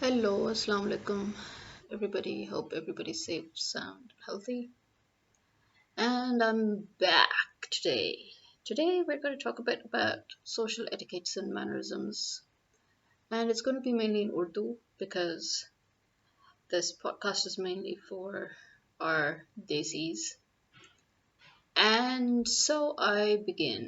Hello, Assalamu alaikum, everybody. Hope everybody's safe, sound, healthy. And I'm back today. Today, we're going to talk a bit about social etiquettes and mannerisms. And it's going to be mainly in Urdu because this podcast is mainly for our desis. And so I begin.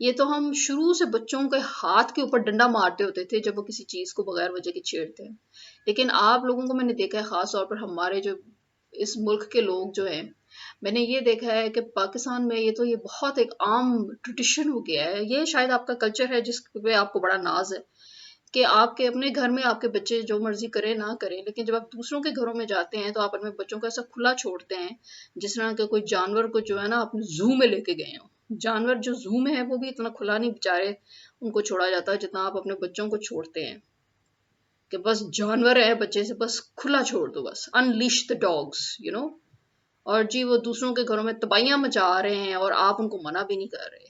یہ تو ہم شروع سے بچوں کے ہاتھ کے اوپر ڈنڈا مارتے ہوتے تھے جب وہ کسی چیز کو بغیر وجہ کے چھیڑتے ہیں. لیکن آپ لوگوں کو میں نے دیکھا ہے، خاص طور پر ہمارے جو اس ملک کے لوگ جو ہیں، میں نے یہ دیکھا ہے کہ پاکستان میں یہ بہت ایک عام ٹریڈیشن ہو گیا ہے. یہ شاید آپ کا کلچر ہے جس پہ آپ کو بڑا ناز ہے کہ آپ کے اپنے گھر میں آپ کے بچے جو مرضی کریں نہ کریں، لیکن جب آپ دوسروں کے گھروں میں جاتے ہیں تو آپ اپنے بچوں کو ایسا کھلا چھوڑتے ہیں جس طرح کہ کوئی جانور کو جو ہے نا اپنے زو میں لے کے گئے ہوں. جانور جو زو میں ہے وہ بھی اتنا کھلا نہیں بیچارے ان کو چھوڑا جاتا جتنا آپ اپنے بچوں کو چھوڑتے ہیں کہ بس جانور ہے، بچے سے بس کھلا چھوڑ دو، بس انلیش دا ڈاگس اور جی وہ دوسروں کے گھروں میں تباہیاں مچا رہے ہیں اور آپ ان کو منع بھی نہیں کر رہے.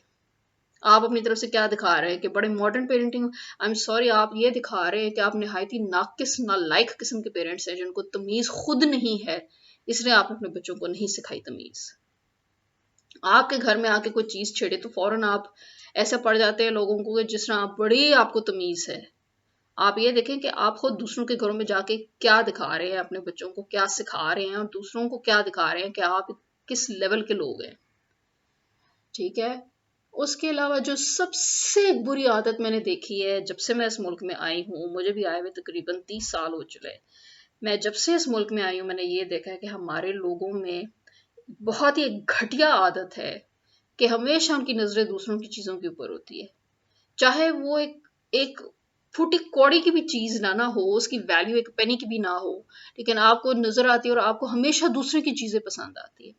آپ اپنی طرف سے کیا دکھا رہے ہیں کہ بڑے modern parenting. I am sorry, آپ یہ دکھا رہے ہیں کہ آپ نہایت ہی ناقص نالائق قسم کے پیرنٹس ہیں جن کو تمیز خود نہیں ہے، اس لیے آپ اپنے بچوں کو نہیں سکھائی تمیز. آپ کے گھر میں آ کے کوئی چیز چھیڑے تو فوراً آپ ایسے پڑ جاتے ہیں لوگوں کو کہ جس طرح بڑی آپ کو تمیز ہے. آپ یہ دیکھیں کہ آپ خود دوسروں کے گھروں میں جا کے کیا دکھا رہے ہیں، اپنے بچوں کو کیا سکھا رہے ہیں اور دوسروں کو کیا دکھا رہے ہیں کہ آپ کس لیول کے لوگ ہیں. ٹھیک ہے. اس کے علاوہ جو سب سے بری عادت میں نے دیکھی ہے جب سے میں اس ملک میں آئی ہوں، مجھے بھی آئے ہوئے تقریباً 30 سال ہو چلے، میں جب سے اس ملک میں آئی ہوں میں نے یہ دیکھا ہے کہ ہمارے لوگوں میں بہت ہی ایک گھٹیا عادت ہے کہ ہمیشہ ان کی نظریں دوسروں کی چیزوں کے اوپر ہوتی ہے، چاہے وہ ایک پھوٹی کوڑی کی بھی چیز نہ ہو، اس کی ویلیو ایک پینی کی بھی نہ ہو، لیکن آپ کو نظر آتی ہے اور آپ کو ہمیشہ دوسرے کی چیزیں پسند آتی ہے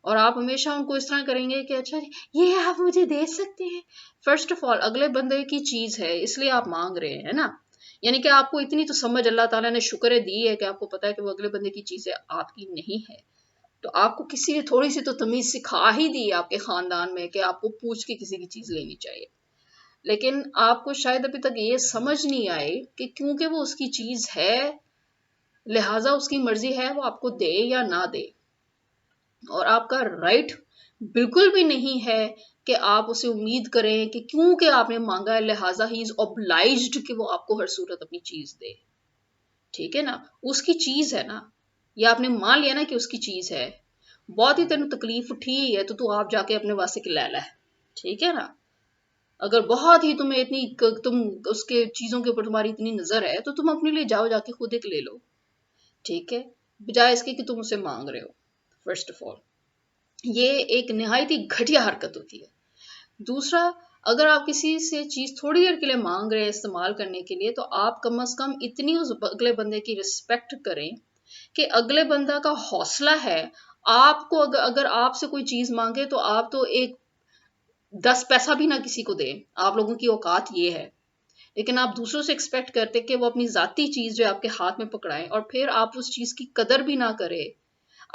اور آپ ہمیشہ ان کو اس طرح کریں گے کہ اچھا یہ آپ مجھے دے سکتے ہیں. فرسٹ آف آل اگلے بندے کی چیز ہے اس لیے آپ مانگ رہے ہیں نا، یعنی کہ آپ کو اتنی تو سمجھ اللہ تعالیٰ نے شکر دی ہے کہ آپ کو پتا ہے کہ وہ اگلے بندے کی چیز ہے، آپ کی نہیں ہے. تو آپ کو کسی نے تھوڑی سی تو تمیز سکھا ہی دی آپ کے خاندان میں کہ آپ کو پوچھ کے کسی کی چیز لینی چاہیے. لیکن آپ کو شاید ابھی تک یہ سمجھ نہیں آئے کہ کیونکہ وہ اس کی چیز ہے لہٰذا اس کی مرضی ہے وہ آپ کو دے یا نہ دے، اور آپ کا رائٹ بالکل بھی نہیں ہے کہ آپ اسے امید کریں کہ کیونکہ آپ نے مانگا ہے لہٰذا ہی از obliged کہ وہ آپ کو ہر صورت اپنی چیز دے. ٹھیک ہے نا، اس کی چیز ہے نا، یا آپ نے مان لیا نا کہ اس کی چیز ہے، بہت ہی تینوں تکلیف اٹھی ہے تو آپ جا کے اپنے واسطے کے لے لے. ٹھیک ہے نا، اگر بہت ہی تمہیں اتنی تم اس کے چیزوں کے اوپر تمہاری اتنی نظر ہے تو تم اپنے لیے جاؤ جا کے خود ایک لے لو. ٹھیک ہے، بجائے اس کے کہ تم اسے مانگ رہے ہو. فرسٹ آف آل یہ ایک نہایت ہی گھٹیا حرکت ہوتی ہے. دوسرا، اگر آپ کسی سے چیز تھوڑی دیر کے لیے مانگ رہے ہیں استعمال کرنے کے لیے تو آپ کم از کم اتنی اس اگلے بندے کی رسپیکٹ کریں کہ اگلے بندہ کا حوصلہ ہے آپ کو اگر آپ سے کوئی چیز مانگے تو آپ تو ایک 10 پیسہ بھی نہ کسی کو دیں. آپ لوگوں کی اوقات یہ ہے، لیکن آپ دوسروں سے ایکسپیکٹ کرتے کہ وہ اپنی ذاتی چیز جو آپ کے ہاتھ میں پکڑائیں اور پھر آپ اس چیز کی قدر بھی نہ کرے،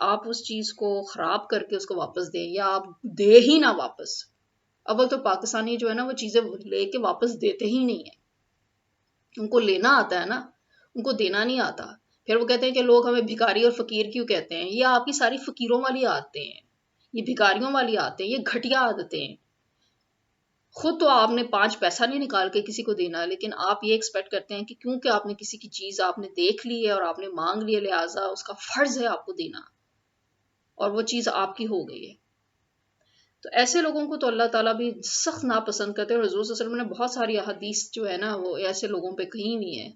آپ اس چیز کو خراب کر کے اس کو واپس دیں یا آپ دے ہی نہ واپس. اول تو پاکستانی جو ہے نا وہ چیزیں لے کے واپس دیتے ہی نہیں ہیں. ان کو لینا آتا ہے نا، ان کو دینا نہیں آتا. پھر وہ کہتے ہیں کہ لوگ ہمیں بھکاری اور فقیر کیوں کہتے ہیں. یہ آپ کی ساری فقیروں والی عادتیں ہیں، یہ بھکاریوں والی عادتیں، یہ گھٹیا عادتیں ہیں. خود تو آپ نے 5 پیسہ نہیں نکال کے کسی کو دینا، لیکن آپ یہ ایکسپیکٹ کرتے ہیں کہ کیونکہ آپ نے کسی کی چیز آپ نے دیکھ لی ہے اور آپ نے مانگ لی ہے لہٰذا اس کا فرض ہے آپ کو دینا، اور وہ چیز آپ کی ہو گئی ہے. تو ایسے لوگوں کو تو اللہ تعالیٰ بھی سخت ناپسند کرتے ہیں، اور حضور صلی اللہ علیہ وسلم نے بہت ساری احادیث جو ہے نا وہ ایسے لوگوں پہ کہیں نہیں ہے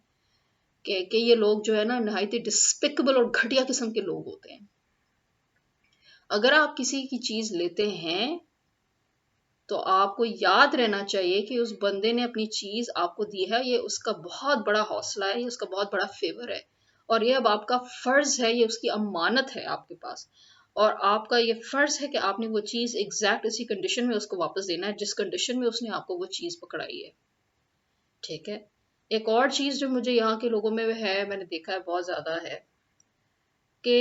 کہ یہ لوگ جو ہے نا نہایت ہی ڈسپکیبل اور گھٹیا قسم کے لوگ ہوتے ہیں. اگر آپ کسی کی چیز لیتے ہیں تو آپ کو یاد رہنا چاہیے کہ اس بندے نے اپنی چیز آپ کو دی ہے، یہ اس کا بہت بڑا حوصلہ ہے، یہ اس کا بہت بڑا فیور ہے، اور یہ اب آپ کا فرض ہے، یہ اس کی امانت ہے آپ کے پاس، اور آپ کا یہ فرض ہے کہ آپ نے وہ چیز ایگزیکٹ اسی کنڈیشن میں اس کو واپس دینا ہے جس کنڈیشن میں اس نے آپ کو وہ چیز پکڑائی ہے. ٹھیک ہے. ایک اور چیز جو مجھے یہاں کے لوگوں میں ہے، میں نے دیکھا ہے بہت زیادہ ہے کہ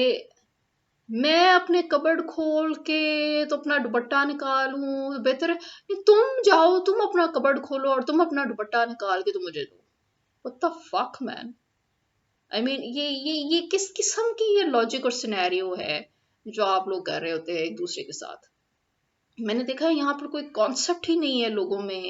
میں اپنے کبڈ کھول کے تو اپنا دوپٹہ نکالوں، بہتر ہے تم جاؤ تم اپنا کبڈ کھولو اور تم اپنا دوپٹہ نکال کے تو مجھے دو. What the fuck man؟ I mean یہ کس قسم کی یہ لاجک اور سینیریو ہے جو آپ لوگ کر رہے ہوتے ہیں ایک دوسرے کے ساتھ. میں نے دیکھا ہے یہاں پر کوئی کانسیپٹ ہی نہیں ہے لوگوں میں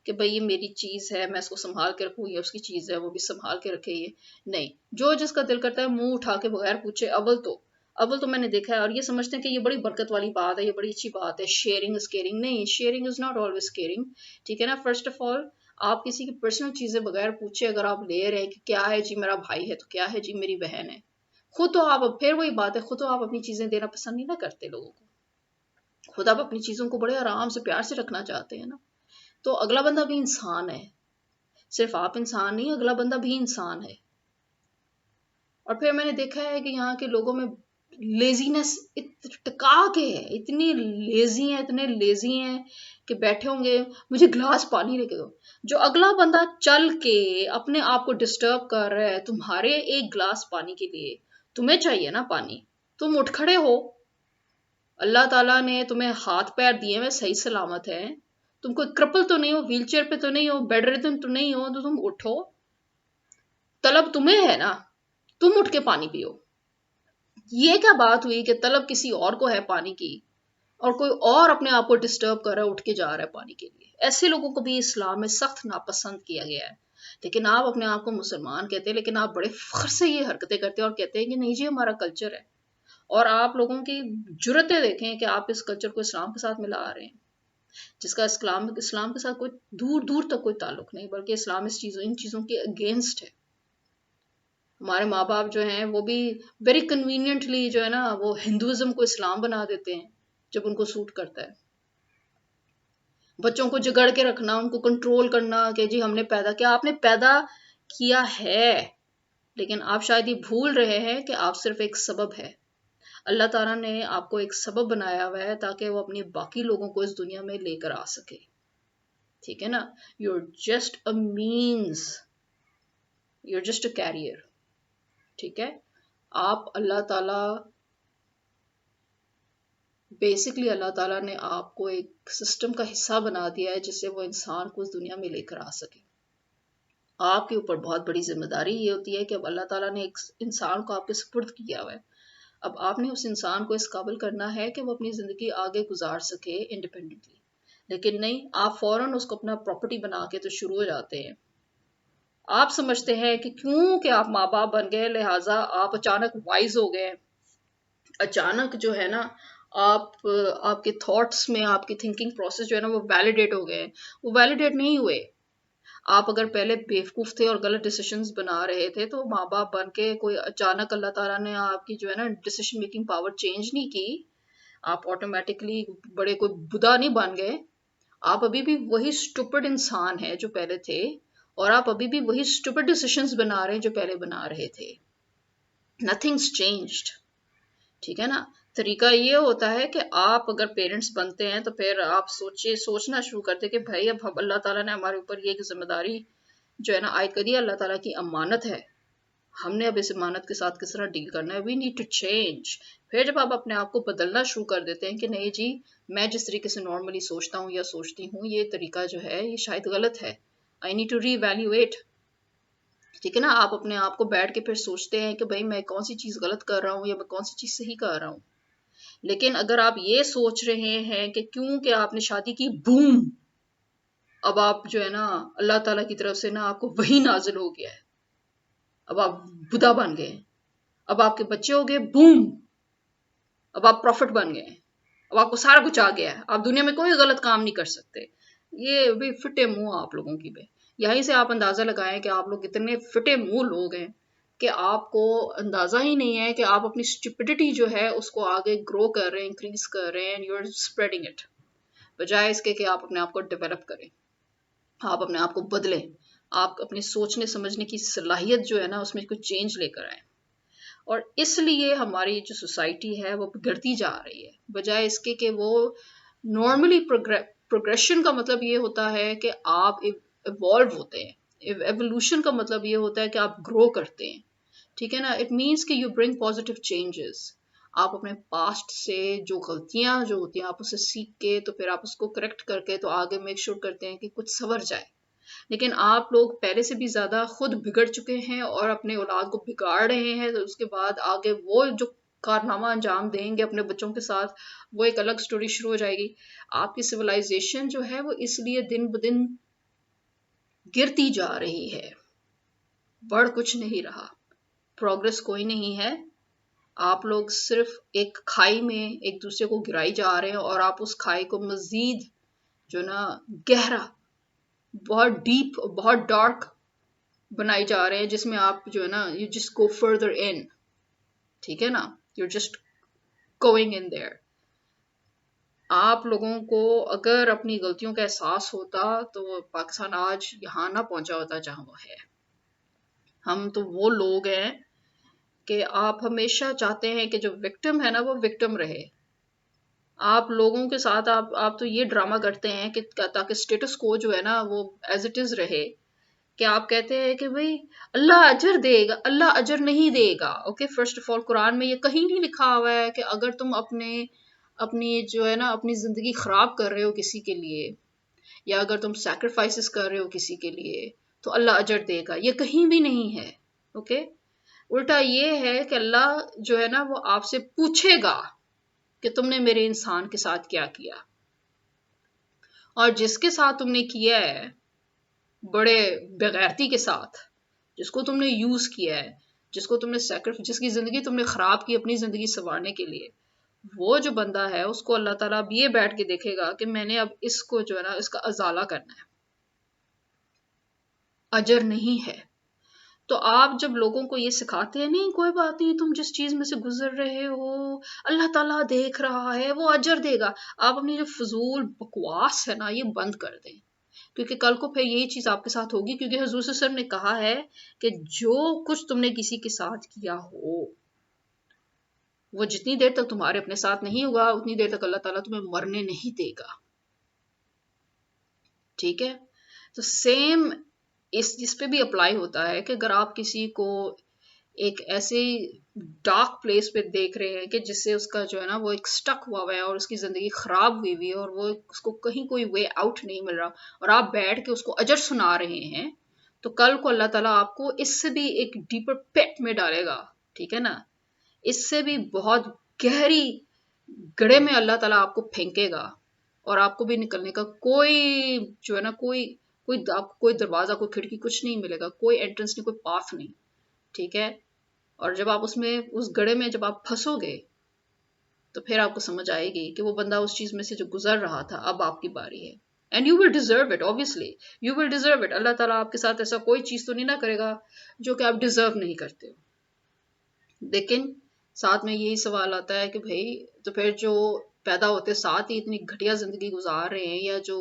کہ بھئی یہ میری چیز ہے میں اس کو سنبھال کے رکھوں، یہ اس کی چیز ہے وہ بھی سنبھال کے رکھے. یہ نہیں، جو جس کا دل کرتا ہے منہ اٹھا کے بغیر پوچھے اول تو اول تو میں نے دیکھا ہے، اور یہ سمجھتے ہیں کہ یہ بڑی برکت والی بات ہے، یہ بڑی اچھی بات ہے، شیئرنگ از کیئرنگ. نہیں، sharing is not always caring. ٹھیک ہے نا. فرسٹ آف آل آپ کسی کی پرسنل چیزیں بغیر پوچھے اگر آپ لے رہے ہیں کہ کیا ہے جی میرا بھائی ہے تو کیا ہے جی میری بہن ہے، خود تو آپ، پھر وہی بات ہے، خود تو آپ اپنی چیزیں دینا پسند نہیں نہ کرتے لوگوں کو، خود آپ اپنی چیزوں کو بڑے آرام سے پیار سے رکھنا چاہتے ہیں نا. تو اگلا بندہ بھی انسان ہے، صرف آپ انسان نہیں، اگلا بندہ بھی انسان ہے. اور پھر میں نے دیکھا ہے کہ یہاں کے لوگوں میں لیزینس ٹکا کے ہے، اتنی لیزی ہیں، اتنے لیزی ہیں کہ بیٹھے ہوں گے مجھے گلاس پانی لے کے دو. جو اگلا بندہ چل کے اپنے آپ کو ڈسٹرب کر رہا ہے تمہارے ایک گلاس پانی کے لیے، تمہیں چاہیے نا پانی، تم اٹھ کھڑے ہو. اللہ تعالیٰ نے تمہیں ہاتھ پیر دیے ہوئے صحیح سلامت ہے، تم کوئی کرپل تو نہیں ہو، ویل چیئر پہ تو نہیں ہو، بیڈ ریڈن تو نہیں ہو، تو تم اٹھو. طلب تمہیں ہے نا، تم اٹھ کے پانی پیو. یہ کیا بات ہوئی کہ طلب کسی اور کو ہے پانی کی، اور کوئی اور اپنے آپ کو ڈسٹرب کر رہا ہے، اٹھ کے جا رہا ہے پانی کے لیے. ایسے لوگوں کو بھی اسلام میں سخت ناپسند کیا گیا ہے. لیکن آپ اپنے آپ کو مسلمان کہتے ہیں، لیکن آپ بڑے فخر سے یہ حرکتیں کرتے ہیں اور کہتے ہیں کہ نہیں جی ہمارا کلچر ہے. اور آپ لوگوں کی جرتیں دیکھیں کہ آپ اس کلچر کو اسلام کے ساتھ ملا رہے ہیں، جس کا اسلام کے ساتھ کوئی دور دور تک کوئی تعلق نہیں، بلکہ اسلام ان چیزوں کے اگینسٹ ہے. ہمارے ماں باپ جو ہیں وہ بھی ویری کنوینئنٹلی جو ہے نا وہ ہندوازم کو اسلام بنا دیتے ہیں جب ان کو سوٹ کرتا ہے. بچوں کو جگڑ کے رکھنا، ان کو کنٹرول کرنا کہ جی ہم نے پیدا کیا، آپ نے پیدا کیا ہے، لیکن آپ شاید یہ بھول رہے ہیں کہ آپ صرف ایک سبب ہے. اللہ تعالیٰ نے آپ کو ایک سبب بنایا ہوا ہے تاکہ وہ اپنی باقی لوگوں کو اس دنیا میں لے کر آ سکے. ٹھیک ہے نا. You just a means, you just a carrier. ٹھیک ہے. آپ اللہ تعالیٰ، بیسکلی اللہ تعالیٰ نے آپ کو ایک سسٹم کا حصہ بنا دیا ہے جس سے وہ انسان کو اس دنیا میں لے کر آ سکے. آپ کے اوپر بہت بڑی ذمہ داری یہ ہوتی ہے کہ اب اللہ تعالیٰ نے ایک انسان کو آپ کے سپرد کیا ہوا ہے، اب آپ نے اس انسان کو اس قابل کرنا ہے کہ وہ اپنی زندگی آگے گزار سکے انڈیپینڈنٹلی. لیکن نہیں، آپ فوراً اس کو اپنا پراپرٹی بنا کے تو شروع ہو جاتے ہیں. آپ سمجھتے ہیں کہ کیوں کہ آپ ماں باپ بن گئے لہٰذا آپ اچانک وائز ہو گئے، اچانک جو ہے نا آپ کے تھاٹس میں آپ کی تھنکنگ پروسیس جو ہے نا وہ ویلیڈیٹ ہو گئے. وہ ویلیڈیٹ نہیں ہوئے. آپ اگر پہلے بیوقوف تھے اور غلط ڈیسیشنز بنا رہے تھے تو ماں باپ بن کے کوئی اچانک اللہ تعالیٰ نے آپ کی جو ہے نا ڈیسیشن میکنگ پاور چینج نہیں کی. آپ آٹومیٹکلی بڑے کوئی بدا نہیں بن گئے. آپ ابھی بھی وہی اسٹوپڈ انسان ہیں جو پہلے تھے، اور آپ ابھی بھی وہی اسٹوپڈ ڈیسیشنز بنا رہے ہیں جو پہلے بنا رہے تھے. نتھنگز چینجڈ. ٹھیک ہے نا. طریقہ یہ ہوتا ہے کہ آپ اگر پیرنٹس بنتے ہیں تو پھر آپ سوچنا شروع کرتے کہ بھائی اب اللہ تعالیٰ نے ہمارے اوپر یہ ذمہ داری جو ہے نا عائد کر دی، اللہ تعالیٰ کی امانت ہے، ہم نے اب اس امانت کے ساتھ کس طرح ڈیل کرنا ہے. We need to change. پھر جب آپ اپنے آپ کو بدلنا شروع کر دیتے ہیں کہ نہیں جی میں جس طریقے سے نارملی سوچتا ہوں یا سوچتی ہوں یہ طریقہ جو ہے یہ شاید غلط ہے، I need to re evaluate. ٹھیک ہے نا. آپ اپنے آپ کو بیٹھ کے پھر سوچتے ہیں کہ بھائی میں کون سی چیز غلط کر رہا ہوں یا میں کون سی چیز صحیح کر رہا ہوں. لیکن اگر آپ یہ سوچ رہے ہیں کہ کیوں کہ آپ نے شادی کی بوم، اب آپ جو ہے نا اللہ تعالیٰ کی طرف سے نا آپ کو وہی نازل ہو گیا ہے، اب آپ بدا بن گئے، اب آپ کے بچے ہو گئے بوم، اب آپ پروفٹ بن گئے، اب آپ کو سارا کچھ آ گیا ہے، آپ دنیا میں کوئی غلط کام نہیں کر سکتے. یہ بھی فٹے منہ آپ لوگوں کی. یہیں سے آپ اندازہ لگائیں کہ آپ لوگ اتنے فٹے منہ لوگ ہیں کہ آپ کو اندازہ ہی نہیں ہے کہ آپ اپنی اسٹوپڈٹی جو ہے اس کو آگے گرو کر رہے ہیں، انکریز کر رہے ہیں، and you are spreading it, بجائے اس کے کہ آپ اپنے آپ کو ڈیولپ کریں، آپ اپنے آپ کو بدلیں، آپ اپنے سوچنے سمجھنے کی صلاحیت جو ہے نا اس میں کچھ چینج لے کر آئیں. اور اس لیے ہماری جو سوسائٹی ہے وہ بگڑتی جا رہی ہے، بجائے اس کے کہ وہ نارملی پروگریشن کا مطلب یہ ہوتا ہے کہ آپ ایوالو ہوتے ہیں. ایوولوشن کا مطلب یہ ہوتا ہے کہ آپ گرو کرتے ہیں. ٹھیک ہے نا. اٹ مینس کہ یو برنگ پازیٹیو چینجز. آپ اپنے پاسٹ سے جو غلطیاں جو ہوتی ہیں آپ اسے سیکھ کے تو پھر آپ اس کو کریکٹ کر کے تو آگے میک شور کرتے ہیں کہ کچھ سنور جائے. لیکن آپ لوگ پہلے سے بھی زیادہ خود بگڑ چکے ہیں اور اپنے اولاد کو بگاڑ رہے ہیں، تو اس کے بعد آگے وہ جو کارنامہ انجام دیں گے اپنے بچوں کے ساتھ وہ ایک الگ سٹوری شروع ہو جائے گی. آپ کی سویلائزیشن جو ہے وہ اس لیے دن بدن گرتی جا رہی ہے، بڑھ کچھ نہیں رہا، پروگرس کوئی نہیں ہے. آپ لوگ صرف ایک کھائی میں ایک دوسرے کو گرائی جا رہے ہیں، اور آپ اس کھائی کو مزید جو نا گہرا، بہت ڈیپ، بہت ڈارک بنائی جا رہے ہیں، جس میں آپ جو ہے نا you just go further in. ٹھیک ہے نا، you just going in there. آپ لوگوں کو اگر اپنی غلطیوں کا احساس ہوتا تو پاکستان آج یہاں نہ پہنچا ہوتا جہاں وہ ہے. ہم تو وہ لوگ ہیں کہ آپ ہمیشہ چاہتے ہیں کہ جو وکٹم ہے نا وہ وکٹم رہے. آپ لوگوں کے ساتھ آپ تو یہ ڈرامہ کرتے ہیں کہ تاکہ اسٹیٹس کو جو ہے نا وہ ایز اٹ از رہے، کہ آپ کہتے ہیں کہ بھئی اللہ اجر دے گا. اللہ اجر نہیں دے گا. اوکے، فرسٹ آف آل قرآن میں یہ کہیں نہیں لکھا ہوا ہے کہ اگر تم اپنی جو ہے نا اپنی زندگی خراب کر رہے ہو کسی کے لیے، یا اگر تم سیکریفائسز کر رہے ہو کسی کے لیے تو اللہ اجر دے گا. یہ کہیں بھی نہیں ہے. اوکے، الٹا یہ ہے کہ اللہ جو ہے نا وہ آپ سے پوچھے گا کہ تم نے میرے انسان کے ساتھ کیا کیا، اور جس کے ساتھ تم نے کیا ہے بڑے بغیرتی کے ساتھ، جس کو تم نے یوز کیا ہے، جس کو تم نے جس کی زندگی تم نے خراب کی اپنی زندگی سنوارنے کے لیے، وہ جو بندہ ہے اس کو اللہ تعالیٰ اب یہ بیٹھ کے دیکھے گا کہ میں نے اب اس کو جو ہے نا اس کا ازالہ کرنا ہے. اجر نہیں ہے. تو آپ جب لوگوں کو یہ سکھاتے ہیں نہیں کوئی بات نہیں، تم جس چیز میں سے گزر رہے ہو اللہ تعالیٰ دیکھ رہا ہے، وہ اجر دے گا، آپ اپنی جو فضول بکواس ہے نا یہ بند کر دیں. کیونکہ کل کو پھر یہی چیز آپ کے ساتھ ہوگی، کیونکہ حضور صلی اللہ علیہ وسلم نے کہا ہے کہ جو کچھ تم نے کسی کے ساتھ کیا ہو وہ جتنی دیر تک تمہارے اپنے ساتھ نہیں ہوگا اتنی دیر تک اللہ تعالیٰ تمہیں مرنے نہیں دے گا. ٹھیک ہے، تو سیم اس پہ بھی اپلائی ہوتا ہے کہ اگر آپ کسی کو ایک ایسے ڈارک پلیس پہ دیکھ رہے ہیں کہ جس سے اس کا جو ہے نا وہ ایک سٹک ہوا ہوا ہے اور اس کی زندگی خراب ہوئی ہوئی ہے اور وہ اس کو کہیں کوئی وے آؤٹ نہیں مل رہا، اور آپ بیٹھ کے اس کو اجر سنا رہے ہیں، تو کل کو اللہ تعالیٰ آپ کو اس سے بھی ایک ڈیپر پیٹ میں ڈالے گا. ٹھیک ہے نا، اس سے بھی بہت گہری گڑھے میں اللہ تعالیٰ آپ کو پھینکے گا، اور آپ کو بھی نکلنے کا کوئی جو ہے نا کوئی دروازہ، کوئی کھڑکی، کچھ نہیں ملے گا، کوئی انٹرنس نہیں، کوئی پاس نہیں. ٹھیک ہے، اور جب آپ اس گڑھے میں جب آپ پھنسو گے تو پھر آپ کو سمجھ آئے گی کہ وہ بندہ اس چیز میں سے جو گزر رہا تھا اب آپ کی باری ہے. And you will deserve it, obviously you will deserve it. اللہ تعالیٰ آپ کے ساتھ ایسا کوئی چیز تو نہیں نہ کرے گا جو کہ آپ ڈیزرو نہیں کرتے ہو. لیکن ساتھ میں یہی سوال آتا ہے کہ بھائی تو پھر جو پیدا ہوتے ساتھ ہی اتنی گھٹیا زندگی گزار رہے ہیں، یا جو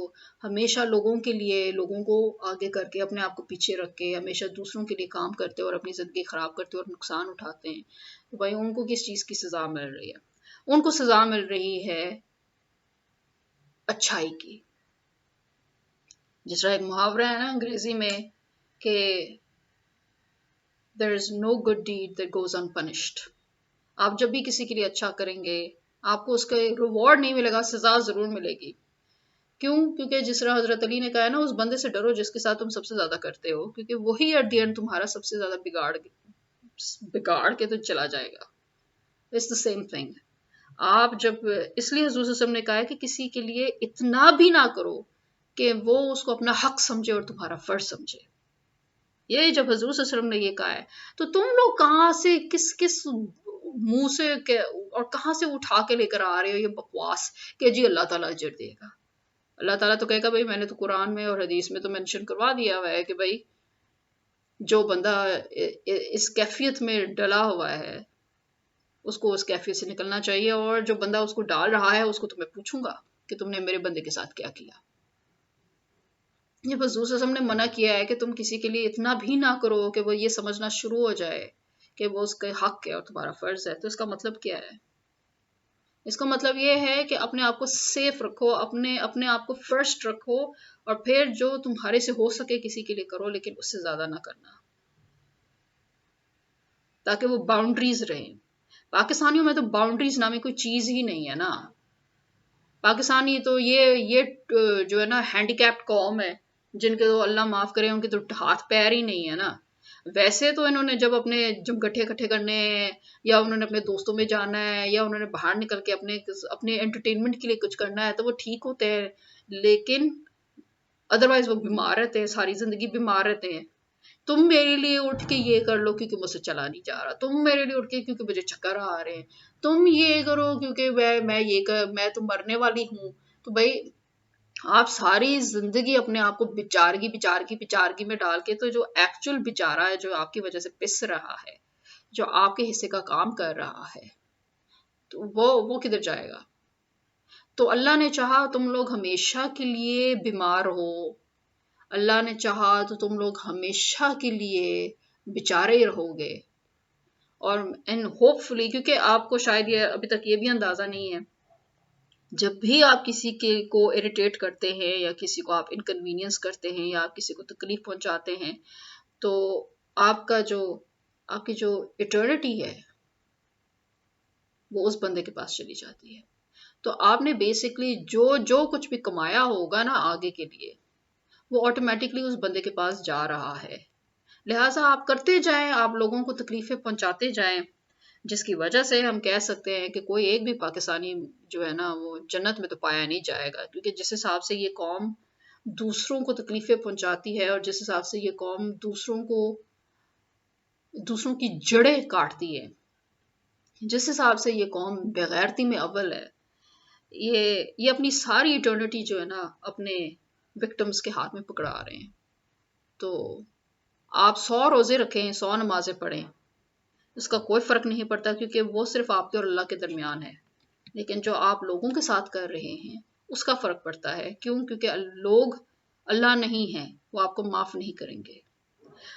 ہمیشہ لوگوں کے لیے، لوگوں کو آگے کر کے اپنے آپ کو پیچھے رکھ کے ہمیشہ دوسروں کے لیے کام کرتے اور اپنی زندگی خراب کرتے اور نقصان اٹھاتے ہیں، تو بھائی ان کو کس چیز کی سزا مل رہی ہے؟ ان کو سزا مل رہی ہے اچھائی کی. جس طرح ایک محاورہ ہے نا انگریزی میں کہ there is no good deed that goes unpunished. آپ جب بھی کسی کے لیے اچھا کریں گے آپ کو اس کا ریوارڈ نہیں ملے گا، سزا ضرور ملے گی. کیوں؟ کیونکہ جس طرح حضرت علی نے کہا ہے نا، اس بندے سے ڈرو جس کے ساتھ تم سب سے زیادہ کرتے ہو، کیونکہ وہی ایٹ دی اینڈ تمہارا سب سے زیادہ بگاڑ کے تو چلا جائے گا. It's the same thing. آپ جب اس لیے حضور صلی اللہ علیہ وسلم نے کہا ہے کہ کسی کے لیے اتنا بھی نہ کرو کہ وہ اس کو اپنا حق سمجھے اور تمہارا فرض سمجھے. یہ جب حضور صلی اللہ علیہ وسلم نے یہ کہا ہے تو تم لوگ کہاں سے کس منہ سے اور کہاں سے اٹھا کے لے کر آ رہے ہو یہ بکواس کہ جی اللہ تعالیٰ اجر دے گا. اللہ تعالیٰ تو کہے گا بھائی میں نے تو قرآن میں اور حدیث میں تو مینشن کروا دیا ہوا ہے کہ بھائی جو بندہ اس کیفیت میں ڈلا ہوا ہے اس کو اس کیفیت سے نکلنا چاہیے، اور جو بندہ اس کو ڈال رہا ہے اس کو تو میں پوچھوں گا کہ تم نے میرے بندے کے ساتھ کیا کیا. جب حضور صلی اللہ علیہ وسلم نے منع کیا ہے کہ تم کسی کے لیے اتنا بھی نہ کرو کہ وہ یہ سمجھنا شروع ہو جائے کہ وہ اس کا حق ہے اور تمہارا فرض ہے، تو اس کا مطلب کیا ہے؟ اس کا مطلب یہ ہے کہ اپنے آپ کو سیف رکھو، اپنے آپ کو فرسٹ رکھو، اور پھر جو تمہارے سے ہو سکے کسی کے لیے کرو، لیکن اس سے زیادہ نہ کرنا، تاکہ وہ باؤنڈریز رہیں. پاکستانیوں میں تو باؤنڈریز نامی کوئی چیز ہی نہیں ہے نا. پاکستانی تو یہ جو ہے نا ہینڈی کیپڈ قوم ہے جن کے تو اللہ معاف کرے ان کے تو ہاتھ پیر ہی نہیں ہے نا. ویسے تو انہوں نے جب اپنے گٹھے اکٹھے کرنے ہیں، یا انہوں نے اپنے دوستوں میں جانا ہے، یا انہوں نے باہر نکل کے اپنے انٹرٹینمنٹ کے لیے کچھ کرنا ہے تو وہ ٹھیک ہوتے ہیں، لیکن ادروائز وہ بیمار رہتے ہیں، ساری زندگی بیمار رہتے ہیں. تم میرے لیے اٹھ کے یہ کر لو کیونکہ مجھ سے چلا نہیں جا رہا، تم میرے لیے اٹھ کے کیونکہ مجھے چکر آ رہے ہیں، تم یہ کرو کیونکہ میں تو مرنے والی ہوں۔ تو بھائی آپ ساری زندگی اپنے آپ کو بچارگی میں ڈال کے، تو جو ایکچوئل بچارا ہے، جو آپ کی وجہ سے پس رہا ہے، جو آپ کے حصے کا کام کر رہا ہے، تو وہ کدھر جائے گا؟ تو اللہ نے چاہا تم لوگ ہمیشہ کے لیے بیمار ہو، اللہ نے چاہا تو تم لوگ ہمیشہ کے لیے بیچارے رہو گے، اور اینڈ ہوپ فلی، کیونکہ آپ کو شاید یہ ابھی تک یہ بھی اندازہ نہیں ہے، جب بھی آپ کسی کو اریٹیٹ کرتے ہیں یا کسی کو آپ انکنوینئنس کرتے ہیں یا آپ کسی کو تکلیف پہنچاتے ہیں، تو آپ کی جو ایٹرنٹی ہے وہ اس بندے کے پاس چلی جاتی ہے۔ تو آپ نے بیسکلی جو کچھ بھی کمایا ہوگا نا آگے کے لیے، وہ آٹومیٹکلی اس بندے کے پاس جا رہا ہے۔ لہٰذا آپ کرتے جائیں، آپ لوگوں کو تکلیفیں پہنچاتے جائیں، جس کی وجہ سے ہم کہہ سکتے ہیں کہ کوئی ایک بھی پاکستانی جو ہے نا وہ جنت میں تو پایا نہیں جائے گا، کیونکہ جس حساب سے یہ قوم دوسروں کو تکلیفیں پہنچاتی ہے، اور جس حساب سے یہ قوم دوسروں کی جڑیں کاٹتی ہے، جس حساب سے یہ قوم بغیرتی میں اول ہے، یہ اپنی ساری ایٹرنٹی جو ہے نا اپنے وکٹمز کے ہاتھ میں پکڑا رہے ہیں۔ تو آپ 100 روزے رکھیں، 100 نمازیں پڑھیں، اس کا کوئی فرق نہیں پڑتا، کیونکہ وہ صرف آپ کے اور اللہ کے درمیان ہے۔ لیکن جو آپ لوگوں کے ساتھ کر رہے ہیں اس کا فرق پڑتا ہے۔ کیوں؟ کیونکہ لوگ اللہ نہیں ہیں، وہ آپ کو معاف نہیں کریں گے۔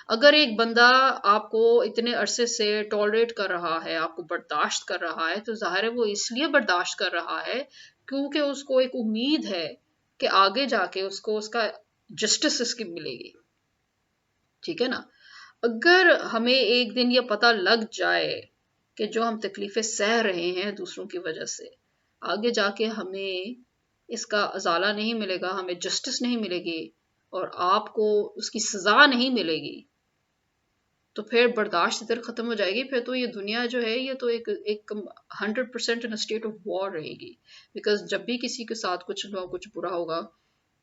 اگر ایک بندہ آپ کو اتنے عرصے سے ٹالریٹ کر رہا ہے، آپ کو برداشت کر رہا ہے، تو ظاہر ہے وہ اس لیے برداشت کر رہا ہے کیونکہ اس کو ایک امید ہے کہ آگے جا کے اس کو اس کا جسٹس اس کی ملے گی۔ ٹھیک ہے نا؟ اگر ہمیں ایک دن یہ پتہ لگ جائے کہ جو ہم تکلیفیں سہ رہے ہیں دوسروں کی وجہ سے، آگے جا کے ہمیں اس کا ازالہ نہیں ملے گا، ہمیں جسٹس نہیں ملے گی، اور آپ کو اس کی سزا نہیں ملے گی، تو پھر برداشت ادھر ختم ہو جائے گی۔ پھر تو یہ دنیا جو ہے یہ تو ایک 100% ان اسٹیٹ آف وار رہے گی، بیکاز جب بھی کسی کے ساتھ کچھ برا ہوگا،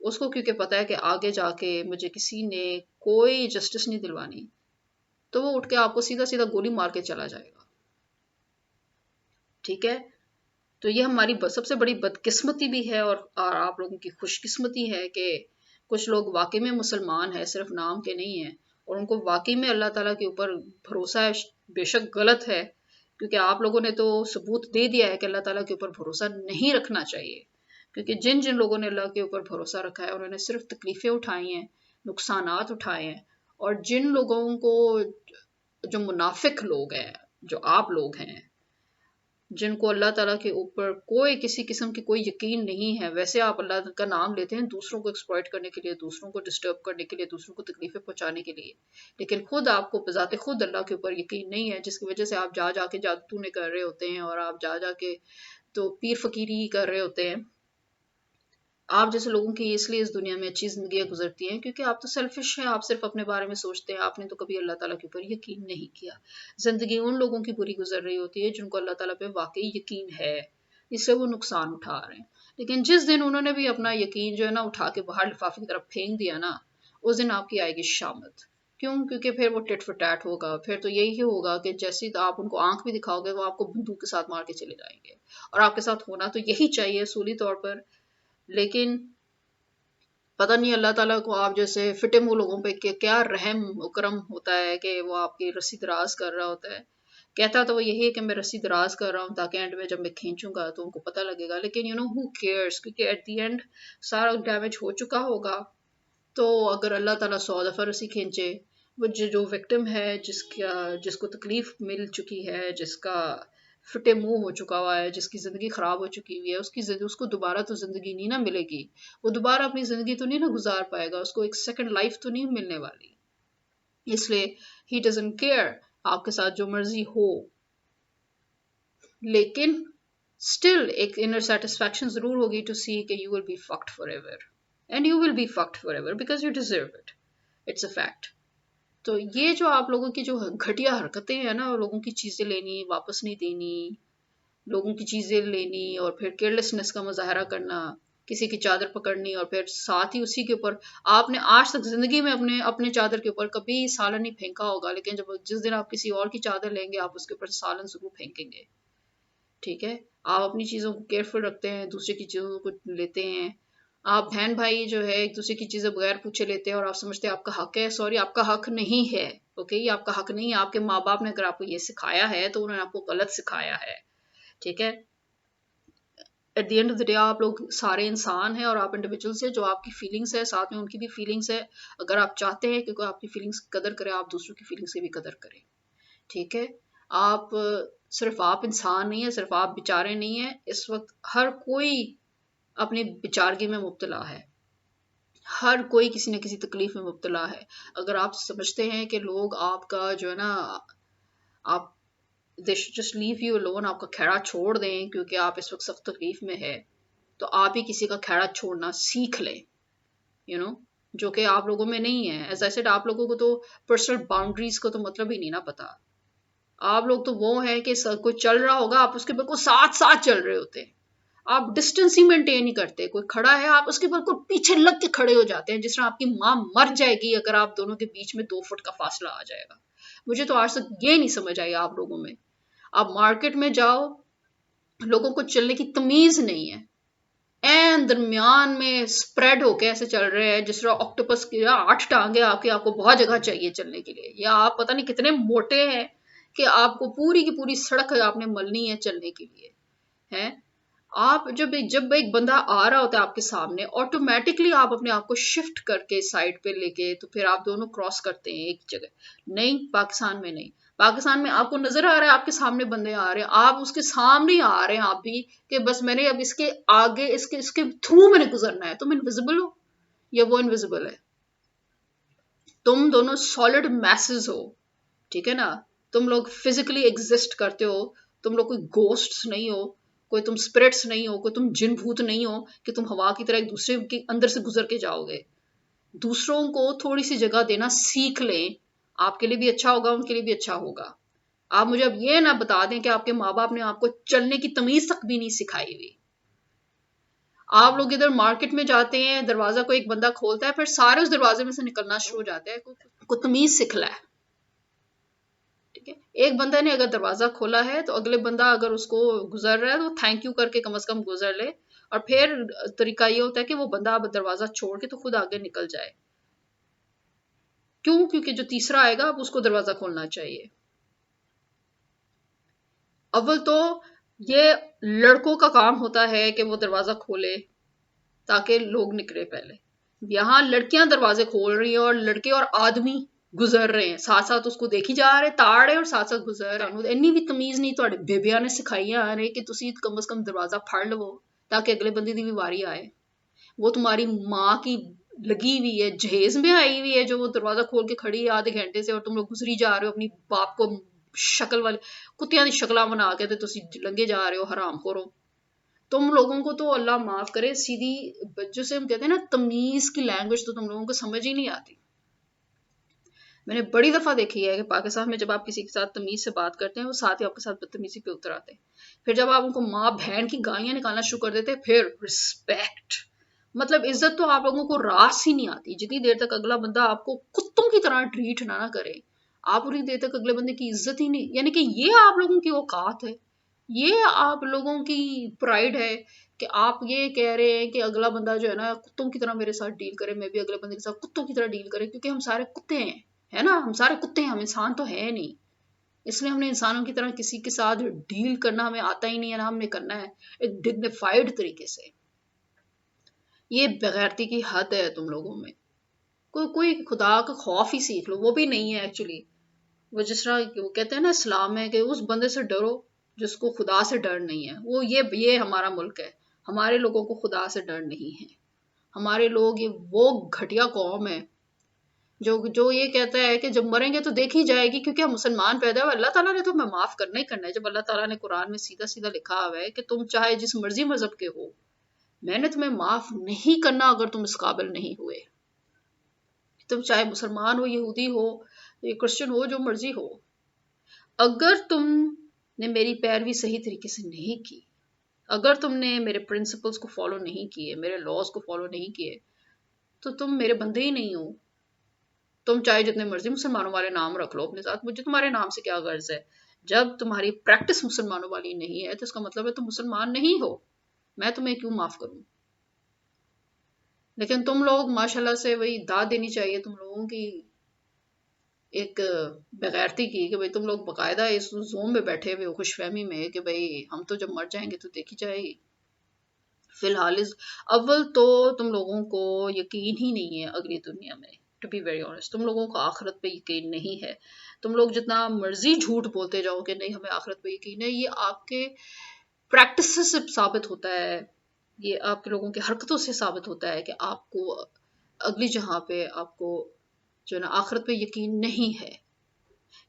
اس کو کیونکہ پتا ہے کہ آگے جا کے مجھے کسی نے کوئی جسٹس نہیں دلوانی، تو وہ اٹھ کے آپ کو سیدھا سیدھا گولی مار کے چلا جائے گا۔ ٹھیک ہے؟ تو یہ ہماری سب سے بڑی بدقسمتی بھی ہے، اور آپ لوگوں کی خوش قسمتی ہے کہ کچھ لوگ واقعی میں مسلمان ہیں، صرف نام کے نہیں ہیں، اور ان کو واقعی میں اللہ تعالیٰ کے اوپر بھروسہ ہے۔ بے شک غلط ہے، کیونکہ آپ لوگوں نے تو ثبوت دے دیا ہے کہ اللہ تعالیٰ کے اوپر بھروسہ نہیں رکھنا چاہیے، کیونکہ جن لوگوں نے اللہ کے اوپر بھروسہ رکھا ہے انہوں نے صرف تکلیفیں اٹھائی ہیں، نقصانات اٹھائے ہیں، اور جن لوگوں کو جو منافق لوگ ہیں، جو آپ لوگ ہیں، جن کو اللہ تعالیٰ کے اوپر کوئی کسی قسم کی کوئی یقین نہیں ہے، ویسے آپ اللہ کا نام لیتے ہیں دوسروں کو ایکسپلائٹ کرنے کے لیے، دوسروں کو ڈسٹرب کرنے کے لیے، دوسروں کو تکلیفیں پہنچانے کے لیے، لیکن خود آپ کو بذات خود اللہ کے اوپر یقین نہیں ہے، جس کی وجہ سے آپ جا کے جادو ٹونے کر رہے ہوتے ہیں، اور آپ جا کے تو پیر فقیری کر رہے ہوتے ہیں۔ آپ جیسے لوگوں کی اس لیے اس دنیا میں اچھی زندگیاں گزرتی ہیں کیونکہ آپ تو سیلفش ہیں، آپ صرف اپنے بارے میں سوچتے ہیں، آپ نے تو کبھی اللہ تعالیٰ کے اوپر یقین نہیں کیا۔ زندگی ان لوگوں کی بری گزر رہی ہوتی ہے جن کو اللہ تعالیٰ پہ واقعی یقین ہے، اس سے وہ نقصان اٹھا رہے ہیں۔ لیکن جس دن انہوں نے بھی اپنا یقین جو ہے نا اٹھا کے باہر لفافے کی طرف پھینک دیا نا، اس دن آپ کی آئے گی شامت۔ کیوں؟ کیونکہ پھر وہ ٹٹ فر ٹیٹ ہوگا، پھر تو یہی ہوگا کہ جیسے آپ ان کو آنکھ بھی دکھاؤ گے وہ آپ کو بندوق کے ساتھ مار کے چلے جائیں گے، اور آپ کے ساتھ ہونا تو یہی چاہیے اصولی طور پر۔ لیکن پتہ نہیں اللہ تعالیٰ کو آپ جیسے فٹے منہ لوگوں پہ کیا رحم و کرم ہوتا ہے کہ وہ آپ کی رسی دراز کر رہا ہوتا ہے۔ کہتا تو وہ یہی ہے کہ میں رسی دراز کر رہا ہوں تاکہ اینڈ میں جب میں کھینچوں گا تو ان کو پتہ لگے گا، لیکن who cares، کیونکہ ایٹ دی اینڈ سارا ڈیمیج ہو چکا ہوگا۔ تو اگر اللہ تعالیٰ 100 دفعہ رسی کھینچے، وہ جو وکٹم ہے، جس کو تکلیف مل چکی ہے، جس کا فٹے منہ ہو چکا ہوا ہے، جس کی زندگی خراب ہو چکی ہوئی ہے، اس کو دوبارہ تو زندگی نہیں نہ ملے گی، وہ دوبارہ اپنی زندگی تو نہیں نہ گزار پائے گا، اس کو ایک سیکنڈ لائف تو نہیں ملنے والی۔ اس لیے ہی ڈزنٹ کیئر آپ کے ساتھ جو مرضی ہو، لیکن اسٹل ایک انر سیٹسفیکشن ضرور ہوگی ٹو سی کہ you will be fucked forever, and you will be fucked forever because you deserve it, it's a fact. تو یہ جو آپ لوگوں کی جو گھٹیا حرکتیں ہیں نا، لوگوں کی چیزیں لینی، واپس نہیں دینی، لوگوں کی چیزیں لینی، اور پھر کیئرلیسنس کا مظاہرہ کرنا کسی کی چادر پکڑنی اور پھر ساتھ ہی اسی کے اوپر آپ نے آج تک زندگی میں اپنے چادر کے اوپر کبھی سالن نہیں پھینکا ہوگا، لیکن جس دن آپ کسی اور کی چادر لیں گے آپ اس کے اوپر سالن ضرور پھینکیں گے. ٹھیک ہے، آپ اپنی چیزوں کو کیئرفل رکھتے ہیں، دوسرے کی چیزوں کو لیتے ہیں. آپ بہن بھائی جو ہے ایک دوسرے کی چیزیں بغیر پوچھے لیتے ہیں اور آپ سمجھتے ہیں آپ کا حق ہے. سوری، آپ کا حق نہیں ہے. اوکے، یہ آپ کا حق نہیں ہے. آپ کے ماں باپ نے اگر آپ کو یہ سکھایا ہے تو انہوں نے آپ کو غلط سکھایا ہے. ٹھیک ہے، at the end of the day آپ لوگ سارے انسان ہیں اور آپ انڈیویجولس ہیں، جو آپ کی فیلنگس ہے ساتھ میں ان کی بھی فیلنگس ہے. اگر آپ چاہتے ہیں کہ کوئی آپ کی فیلنگس کی قدر کرے، آپ دوسروں کی فیلنگس کی بھی قدر کریں. ٹھیک ہے، آپ صرف آپ انسان نہیں ہیں، صرف آپ بیچارے نہیں ہیں. اس وقت ہر کوئی اپنی بیچارگی میں مبتلا ہے، ہر کوئی کسی نہ کسی تکلیف میں مبتلا ہے. اگر آپ سمجھتے ہیں کہ لوگ آپ کا جو ہے نا آپ they should just leave you alone، آپ کا کھیڑا چھوڑ دیں کیونکہ آپ اس وقت سخت تکلیف میں ہے، تو آپ ہی کسی کا کھیڑا چھوڑنا سیکھ لیں. جو کہ آپ لوگوں میں نہیں ہے. ایز آئی سیڈ، آپ لوگوں کو تو پرسنل باؤنڈریز کا تو مطلب ہی نہیں نا پتا. آپ لوگ تو وہ ہیں کہ کوئی چل رہا ہوگا آپ اس کے بالکل ساتھ ساتھ چل رہے ہوتے ہیں. آپ ڈسٹینس ہی مینٹین نہیں کرتے. کوئی کھڑا ہے آپ اس کے بالکل پیچھے لگ کے کھڑے ہو جاتے ہیں، جس طرح آپ کی ماں مر جائے گی اگر آپ دونوں کے بیچ میں 2 فٹ کا فاصلہ آ جائے گا. مجھے تو آج تک یہ نہیں سمجھ آئی آپ لوگوں میں. آپ مارکیٹ میں جاؤ، لوگوں کو چلنے کی تمیز نہیں ہے، این درمیان میں سپریڈ ہو کے ایسے چل رہے ہیں جس طرح آکٹوپس کی 8 ٹانگیں آپ کو بہت جگہ چاہیے چلنے کے لیے، یا آپ پتہ نہیں کتنے موٹے ہیں کہ آپ کو پوری کی پوری سڑک آپ نے ملنی ہے چلنے کے لیے. ہیں آپ جب ایک بندہ آ رہا ہوتا ہے آپ کے سامنے، آٹومیٹکلی آپ اپنے آپ کو شفٹ کر کے سائڈ پہ لے کے تو پھر آپ دونوں کراس کرتے ہیں ایک جگہ. نہیں، پاکستان میں نہیں. پاکستان میں آپ کو نظر آ رہا ہے آپ کے سامنے بندے آ رہے ہیں، آپ اس کے سامنے آ رہے ہیں آپ بھی کہ بس میں نے اب اس کے آگے اس کے تھرو میں نے گزرنا ہے. تم انویزیبل ہو یا وہ انویزیبل ہے؟ تم دونوں سالڈ میسز ہو. ٹھیک ہے نا، تم لوگ فزیکلی ایگزسٹ کرتے ہو. تم لوگ کوئی گوسٹس نہیں ہو، کوئی تم اسپرٹس نہیں ہو، کوئی تم جن بھوت نہیں ہو کہ تم ہوا کی طرح ایک دوسرے کے اندر سے گزر کے جاؤ گے. دوسروں کو تھوڑی سی جگہ دینا سیکھ لیں، آپ کے لیے بھی اچھا ہوگا، ان کے لیے بھی اچھا ہوگا. آپ مجھے اب یہ نہ بتا دیں کہ آپ کے ماں باپ نے آپ کو چلنے کی تمیز تک بھی نہیں سکھائی ہوئی. آپ لوگ ادھر مارکیٹ میں جاتے ہیں، دروازہ کو ایک بندہ کھولتا ہے، پھر سارے اس دروازے میں سے نکلنا شروع ہو جاتے ہیں. کو تمیز سکھ لا ہے. ٹھیک ہے، ایک بندہ نے اگر دروازہ کھولا ہے تو اگلے بندہ اگر اس کو گزر رہا ہے تو تھینک یو کر کے کم از کم گزر لے. اور پھر طریقہ یہ ہوتا ہے کہ وہ بندہ اب دروازہ چھوڑ کے تو خود آگے نکل جائے. کیوں؟ کیونکہ جو تیسرا آئے گا اب اس کو دروازہ کھولنا چاہیے. اول تو یہ لڑکوں کا کام ہوتا ہے کہ وہ دروازہ کھولے تاکہ لوگ نکلے پہلے. یہاں لڑکیاں دروازے کھول رہی ہیں اور لڑکے اور آدمی گزر رہے ہیں ساتھ ساتھ، اس کو دیکھی جا رہے تاڑ رہے اور ساتھ ساتھ گزر رہے. اینی بھی تمیز نہیں تھوڑے بیبیاں نے سکھائی آ رہے کہ تسی کم از کم دروازہ پھڑ لو تاکہ اگلے بندے دی بھی واری آئے. وہ تمہاری ماں کی لگی ہوئی ہے، جہیز میں آئی ہوئی ہے جو وہ دروازہ کھول کے کھڑی ہے آدھے گھنٹے سے، اور تم لوگ گزری جا رہے ہو اپنی باپ کو شکل والے کتیاں دی شکلاں بنا کے تے تسی لنگے جا رہے ہو حرام خورو. تم لوگوں کو تو اللہ معاف کرے، سیدھی جسے ہم کہتے ہیں نا تمیز کی لینگویج تو تم لوگوں کو سمجھ ہی نہیں آتی. میں نے بڑی دفعہ دیکھی ہے کہ پاکستان میں جب آپ کسی کے ساتھ تمیز سے بات کرتے ہیں وہ ساتھ ہی آپ کے ساتھ بدتمیزی پہ اتر آتے ہیں. پھر جب آپ ان کو ماں بہن کی گالیاں نکالنا شروع کر دیتے پھر رسپیکٹ، مطلب عزت تو آپ لوگوں کو راس ہی نہیں آتی. جتنی دیر تک اگلا بندہ آپ کو کتوں کی طرح ٹریٹ نہ کرے آپ اتنی دیر تک اگلے بندے کی عزت ہی نہیں. یعنی کہ یہ آپ لوگوں کی اوقات ہے، یہ آپ لوگوں کی پرائڈ ہے کہ آپ یہ کہہ رہے ہیں کہ اگلا بندہ جو ہے نا کتوں کی طرح میرے ساتھ ڈیل کرے، میں بھی اگلے بندے کے ساتھ کتوں کی طرح ڈیل کرے. کیونکہ ہم سارے کتے ہیں، ہے نا، ہم سارے کتے ہیں، ہم انسان تو ہے نہیں. اس لیے ہم نے انسانوں کی طرح کسی کے ساتھ ڈیل کرنا ہمیں آتا ہی نہیں ہے، نا ہم نے کرنا ہے ایک ڈگنیفائڈ طریقے سے. یہ بغیرتی کی حد ہے تم لوگوں میں. کوئی خدا کا خوف ہی سیکھ لو، وہ بھی نہیں ہے ایکچولی. وہ جس طرح وہ کہتے ہیں نا اسلام میں کہ اس بندے سے ڈرو جس کو خدا سے ڈر نہیں ہے. وہ یہ ہمارا ملک ہے، ہمارے لوگوں کو خدا سے ڈر نہیں ہے. ہمارے لوگ وہ گھٹیا قوم ہے جو یہ کہتا ہے کہ جب مریں گے تو دیکھی جائے گی کیونکہ ہم مسلمان پیدا ہوئے. اللہ تعالیٰ نے تو ہمیں معاف کرنا ہی کرنا ہے. جب اللہ تعالیٰ نے قرآن میں سیدھا سیدھا لکھا ہوا ہے کہ تم چاہے جس مرضی مذہب کے ہو، میں نے تمہیں معاف نہیں کرنا اگر تم اس قابل نہیں ہوئے. تم چاہے مسلمان ہو، یہودی ہو، کرسچن ہو، جو مرضی ہو، اگر تم نے میری پیروی صحیح طریقے سے نہیں کی، اگر تم نے میرے پرنسپلس کو فالو نہیں کیے، میرے لاز کو فالو نہیں کیے، تو تم میرے بندے ہی نہیں ہو. تم چاہے جتنے مرضی مسلمانوں والے نام رکھ لو اپنے ساتھ، مجھے تمہارے نام سے کیا غرض ہے. جب تمہاری پریکٹس مسلمانوں والی نہیں ہے تو اس کا مطلب ہے تم مسلمان نہیں ہو. میں تمہیں کیوں معاف کروں؟ لیکن تم لوگ ماشاءاللہ سے وہی داد دینی چاہیے تم لوگوں کی ایک بغیرتی کی، کہ بھئی تم لوگ باقاعدہ اس زوم میں بیٹھے ہوئے ہو، خوش فہمی میں، کہ بھئی ہم تو جب مر جائیں گے تو دیکھی جائے گی. فی الحال اول تو تم لوگوں کو یقین ہی نہیں ہے اگلی دنیا میں. ٹو بی ویری آنےسٹ، تم لوگوں کو آخرت پہ یقین نہیں ہے. تم لوگ جتنا مرضی جھوٹ بولتے جاؤ کہ نہیں ہمیں آخرت پہ یقین ہے، یہ آپ کے پریکٹس سے ثابت ہوتا ہے، یہ آپ کے لوگوں کی حرکتوں سے ثابت ہوتا ہے کہ آپ کو اگلی جہاں پہ آپ کو جو ہے نا آخرت پہ یقین نہیں ہے.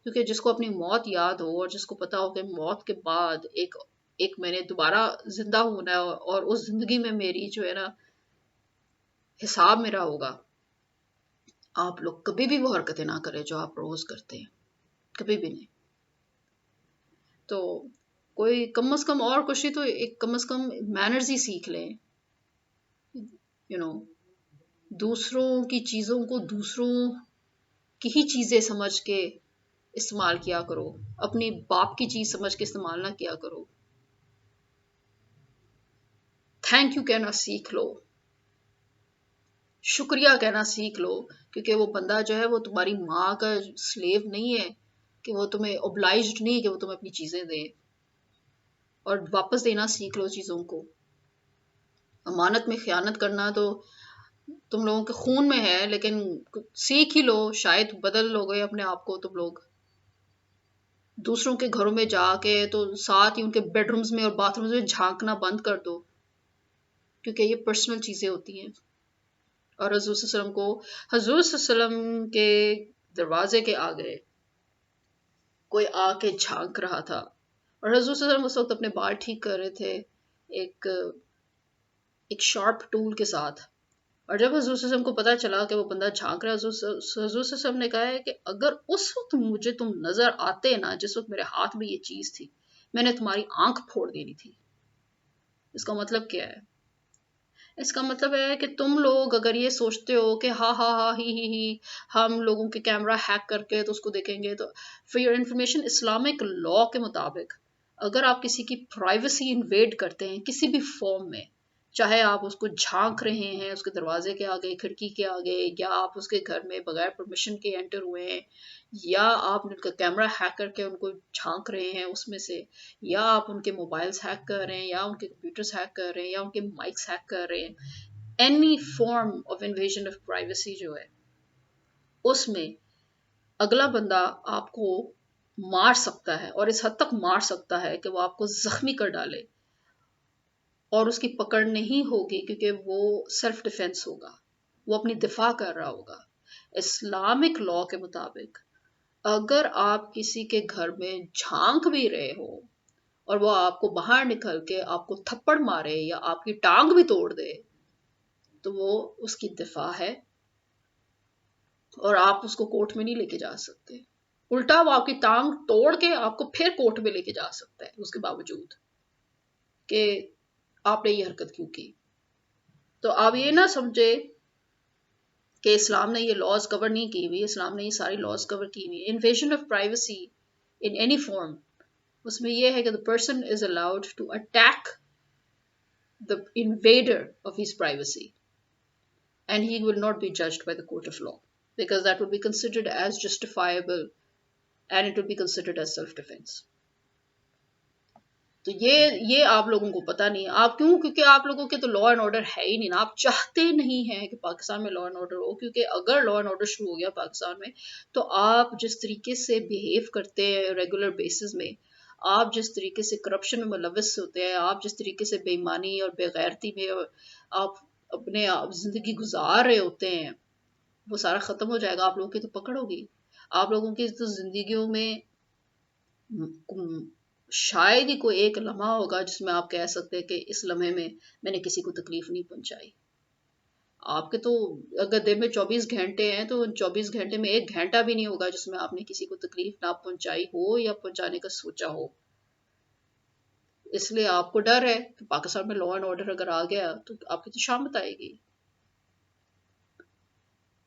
کیونکہ جس کو اپنی موت یاد ہو اور جس کو پتا ہو کہ موت کے بعد ایک میں نے دوبارہ زندہ ہونا ہے اور اس زندگی میں میری جو ہے نا حساب میرا ہوگا، آپ لوگ کبھی بھی وہ حرکتیں نہ کریں جو آپ روز کرتے ہیں، کبھی بھی نہیں. تو کوئی کم از کم اور کچھ تو ایک کم از کم مینرز ہی سیکھ لیں. یو نو دوسروں کی چیزوں کو دوسروں کی ہی چیزیں سمجھ کے استعمال کیا کرو، اپنی باپ کی چیز سمجھ کے استعمال نہ کیا کرو. تھینک یو کہنا سیکھ لو، شکریہ کہنا سیکھ لو، کیونکہ وہ بندہ جو ہے وہ تمہاری ماں کا سلیو نہیں ہے کہ وہ تمہیں اوبلائزڈ نہیں کہ وہ تمہیں اپنی چیزیں دے. اور واپس دینا سیکھ لو چیزوں کو. امانت میں خیانت کرنا تو تم لوگوں کے خون میں ہے، لیکن سیکھ ہی لو، شاید بدل لو گے اپنے آپ کو تم لوگ. دوسروں کے گھروں میں جا کے تو ساتھ ہی ان کے بیڈ رومز میں اور باتھ رومز میں جھانکنا بند کر دو، کیونکہ یہ پرسنل چیزیں ہوتی ہیں. اور حضور صلی اللہ علیہ وسلم کو، حضور صلی اللہ علیہ وسلم کے دروازے کے آگے کوئی آ کے جھانک رہا تھا، اور حضور صلی اللہ علیہ وسلم اس وقت اپنے بال ٹھیک کر رہے تھے ایک شارپ ٹول کے ساتھ. اور جب حضور صلی اللہ علیہ وسلم کو پتا چلا کہ وہ بندہ جھانک رہا ہے، حضور صلی اللہ علیہ وسلم نے کہا ہے کہ اگر اس وقت مجھے تم نظر آتے نا، جس وقت میرے ہاتھ میں یہ چیز تھی، میں نے تمہاری آنکھ پھوڑ دینی تھی. اس کا مطلب کیا ہے؟ اس کا مطلب ہے کہ تم لوگ اگر یہ سوچتے ہو کہ ہاں ہاں ہاں ہی ہم لوگوں کے کیمرہ ہیک کر کے تو اس کو دیکھیں گے، تو for your information Islamic law کے مطابق اگر آپ کسی کی پرائیویسی انویڈ کرتے ہیں کسی بھی فارم میں، چاہے آپ اس کو جھانک رہے ہیں اس کے دروازے کے آگے، کھڑکی کے آگے، یا آپ اس کے گھر میں بغیر پرمیشن کے انٹر ہوئے ہیں، یا آپ ان کا کیمرہ ہیک کر کے ان کو جھانک رہے ہیں اس میں سے، یا آپ ان کے موبائلز ہیک کر رہے ہیں، یا ان کے کمپیوٹرز ہیک کر رہے ہیں، یا ان کے مائکس ہیک کر رہے ہیں، any form of invasion of privacy جو ہے، اس میں اگلا بندہ آپ کو مار سکتا ہے، اور اس حد تک مار سکتا ہے کہ وہ آپ کو زخمی کر ڈالے، اور اس کی پکڑ نہیں ہوگی کیونکہ وہ سیلف ڈیفینس ہوگا، وہ اپنی دفاع کر رہا ہوگا. اسلامک لا کے مطابق اگر آپ کسی کے گھر میں جھانک بھی رہے ہو اور وہ آپ کو باہر نکل کے آپ کو تھپڑ مارے یا آپ کی ٹانگ بھی توڑ دے، تو وہ اس کی دفاع ہے، اور آپ اس کو کورٹ میں نہیں لے کے جا سکتے. الٹا وہ آپ کی ٹانگ توڑ کے آپ کو پھر کورٹ میں لے کے جا سکتا ہے اس کے باوجود کہ آپ نے یہ حرکت کیوں کی. تو آپ یہ نہ سمجھے کہ اسلام نے یہ لاز کور نہیں کی ہوئی، اسلام نے یہ ساری لاز کور کی ہوئی. Invasion of privacy in any form, اس میں یہ ہے کہ the person is allowed to attack the invader of his privacy and he will not be judged by the court of law because that would be considered as justifiable and it would be considered as self-defense. تو یہ آپ لوگوں کو پتہ نہیں. آپ کیوں؟ کیونکہ آپ لوگوں کے تو لا اینڈ آرڈر ہے ہی نہیں نا. آپ چاہتے نہیں ہیں کہ پاکستان میں لا اینڈ آرڈر ہو، کیونکہ اگر لا اینڈ آرڈر شروع ہو گیا پاکستان میں تو آپ جس طریقے سے بیہیو کرتے ہیں ریگولر بیسز میں، آپ جس طریقے سے کرپشن میں ملوث ہوتے ہیں، آپ جس طریقے سے بے ایمانی اور بے غیرتی میں آپ اپنے زندگی گزار رہے ہوتے ہیں، وہ سارا ختم ہو جائے گا. آپ لوگوں کی تو پکڑ ہوگی. آپ لوگوں کی تو زندگیوں میں شاید ہی کوئی ایک لمحہ ہوگا جس میں آپ کہہ سکتے کہ اس لمحے میں نے کسی کو تکلیف نہیں پہنچائی. آپ کے تو اگر دن میں 24 گھنٹے ہیں تو 24 گھنٹے میں ایک گھنٹہ بھی نہیں ہوگا جس میں آپ نے کسی کو تکلیف نہ پہنچائی ہو یا پہنچانے کا سوچا ہو. اس لیے آپ کو ڈر ہے کہ پاکستان میں لا اینڈ آرڈر اگر آ گیا تو آپ کی تو شامت آئے گی،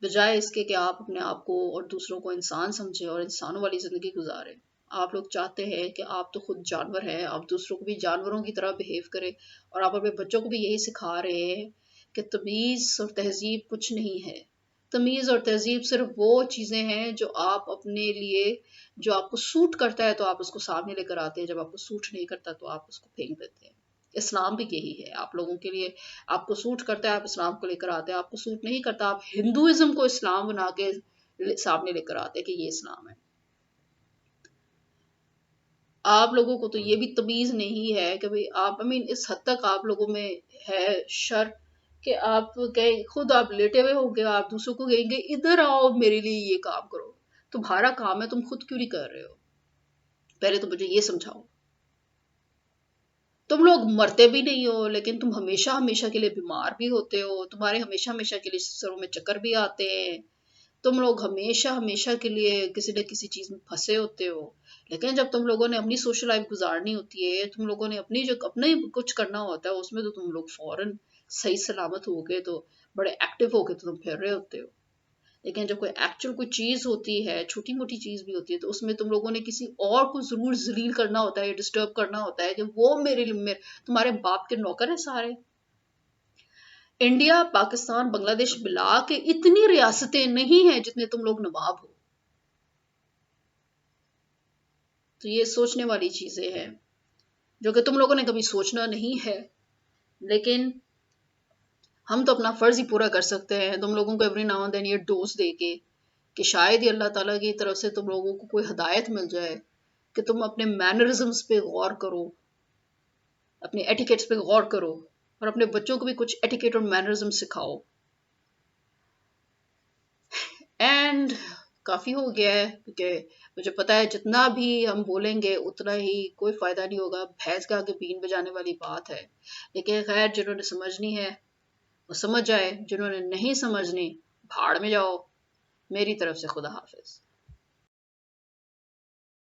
بجائے اس کے کہ آپ اپنے آپ کو اور دوسروں کو انسان سمجھیں اور انسانوں والی زندگی گزاریں۔ آپ لوگ چاہتے ہیں کہ آپ تو خود جانور ہیں، آپ دوسروں کو بھی جانوروں کی طرح بہیو کریں، اور آپ اپنے بچوں کو بھی یہی سکھا رہے ہیں کہ تمیز اور تہذیب کچھ نہیں ہے۔ تمیز اور تہذیب صرف وہ چیزیں ہیں جو آپ اپنے لیے، جو آپ کو سوٹ کرتا ہے تو آپ اس کو سامنے لے کر آتے ہیں، جب آپ کو سوٹ نہیں کرتا تو آپ اس کو پھینک دیتے ہیں۔ اسلام بھی یہی ہے، آپ لوگوں کے لیے آپ کو سوٹ کرتا ہے آپ اسلام کو لے کر آتے ہیں، آپ کو سوٹ نہیں کرتا آپ ہندوازم کو اسلام بنا کے سامنے لے کر آتے ہیں کہ یہ اسلام ہے۔ آپ لوگوں کو تو یہ بھی تمیز نہیں ہے کہ بھئی آپ اس حد تک آپ لوگوں میں ہے شر کہ آپ کہیں خود آپ لیٹے ہوئے ہو گے، آپ دوسروں کو کہیں گے ادھر آؤ میرے لیے یہ کام کرو، تمہارا کام ہے، تم خود کیوں نہیں کر رہے ہو؟ پہلے تو مجھے یہ سمجھاؤ۔ تم لوگ مرتے بھی نہیں ہو لیکن تم ہمیشہ ہمیشہ کے لیے بیمار بھی ہوتے ہو، تمہارے ہمیشہ ہمیشہ کے لیے سروں میں چکر بھی آتے ہیں، تم لوگ ہمیشہ ہمیشہ کے لیے کسی نہ کسی چیز میں پھنسے ہوتے ہو، لیکن جب تم لوگوں نے اپنی سوشل لائف گزارنی ہوتی ہے، تم لوگوں نے اپنی جو اپنا ہی کچھ کرنا ہوتا ہے، اس میں تو تم لوگ فوراً صحیح سلامت ہو گئے تو بڑے ایکٹیو ہو کے تو تم پھر رہے ہوتے ہو۔ لیکن جب کوئی ایکچوئل کوئی چیز ہوتی ہے، چھوٹی موٹی چیز بھی ہوتی ہے، تو اس میں تم لوگوں نے کسی اور کو ضرور ذلیل کرنا ہوتا ہے یا ڈسٹرب کرنا ہوتا ہے کہ وہ میرے لیے تمہارے باپ کے نوکر ہیں سارے۔ انڈیا، پاکستان، بنگلہ دیش ملا کے اتنی ریاستیں نہیں ہیں جتنے تم لوگ نواب ہو۔ تو یہ سوچنے والی چیزیں ہیں جو کہ تم لوگوں نے کبھی سوچنا نہیں ہے، لیکن ہم تو اپنا فرض ہی پورا کر سکتے ہیں تم لوگوں کو ایوری ناؤ اینڈ دین یہ ڈوز دے کے کہ شاید ہی اللہ تعالیٰ کی طرف سے تم لوگوں کو کوئی ہدایت مل جائے کہ تم اپنے مینرزمز پہ غور کرو، اپنے ایٹیکیٹس پہ غور کرو، اور اپنے بچوں کو بھی کچھ ایٹیکیٹ اور مینرزم سکھاؤ۔ اینڈ کافی ہو گیا ہے کیونکہ مجھے پتا ہے جتنا بھی ہم بولیں گے اتنا ہی کوئی فائدہ نہیں ہوگا، بھینس کے آگے بین بجانے والی بات ہے، لیکن خیر جنہوں نے سمجھنی ہے وہ سمجھ جائے، جنہوں نے نہیں سمجھنی بھاڑ میں جاؤ۔ میری طرف سے خدا حافظ۔